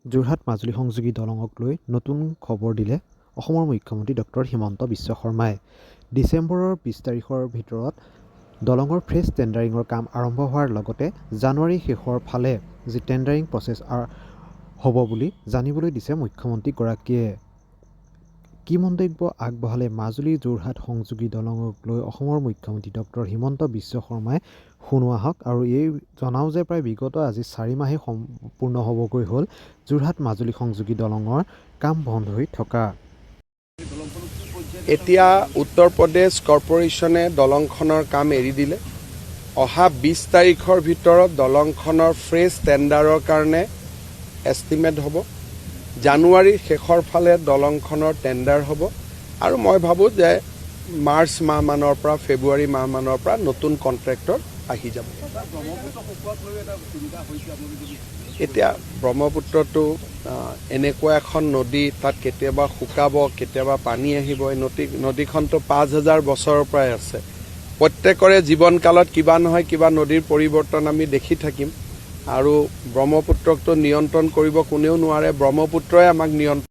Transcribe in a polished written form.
যোৰহাট মাজুলী সংযোগী দলঙক লৈ নতুন খবৰ দিলে অসমৰ মুখ্যমন্ত্ৰী ডক্টৰ হিমন্ত বিশ্ব শৰ্মাই। ডিচেম্বৰৰ 20 তাৰিখৰ ভিতৰত দলঙৰ ফ্ৰেছ টেণ্ডাৰিঙৰ কাম আৰম্ভ হোৱাৰ লগতে জানুৱাৰী শেষৰ ফালে যি টেণ্ডাৰিং প্ৰচেছ হ'ব বুলি জানিবলৈ দিছে মুখ্যমন্ত্ৰীগৰাকীয়ে। কি মন্তব্য আগবঢ়ালে মাজুলী যোৰহাট সংযোগী দলঙক লৈ অসমৰ মুখ্যমন্ত্ৰী ডক্টৰ হিমন্ত বিশ্ব শৰ্মাই শুনোৱা হওক। আৰু এই জনাওঁ যে প্ৰায় বিগত আজি 4 মাহেই সম্পূৰ্ণ হ'বগৈ হ'ল যোৰহাট মাজুলী সংযোগী দলঙৰ কাম বন্ধ হৈ থকা। এতিয়া উত্তৰ প্ৰদেশ কৰ্পোৰেশ্যনে দলংখনৰ কাম এৰি দিলে। অহা 20 তাৰিখৰ ভিতৰত দলংখনৰ ফ্ৰেছ টেণ্ডাৰৰ কাৰণে এষ্টিমেট হ'ব। জানুৱাৰীৰ শেষৰ ফালে দলংখনৰ টেণ্ডাৰ হ'ব আৰু মই ভাবোঁ যে মাৰ্চ মাহমানৰ পৰা ফেব্ৰুৱাৰী মাহমানৰ পৰা নতুন কণ্ট্ৰেক্টৰ আহি যাব। এতিয়া ব্ৰহ্মপুত্ৰটো এনেকুৱা এখন নদী, তাত কেতিয়াবা শুকাব, কেতিয়াবা পানী আহিব। এই নদীখনতো 5000 বছৰৰ পৰাই আছে। প্ৰত্যেকৰে জীৱনকালত কিবা নহয় কিবা নদীৰ পৰিৱৰ্তন আমি দেখি থাকিম আৰু ব্ৰহ্মপুত্ৰকতো নিয়ন্ত্ৰণ কৰিব কোনেও নোৱাৰে, ব্ৰহ্মপুত্ৰই আমাক নিয়ন্ত্ৰণ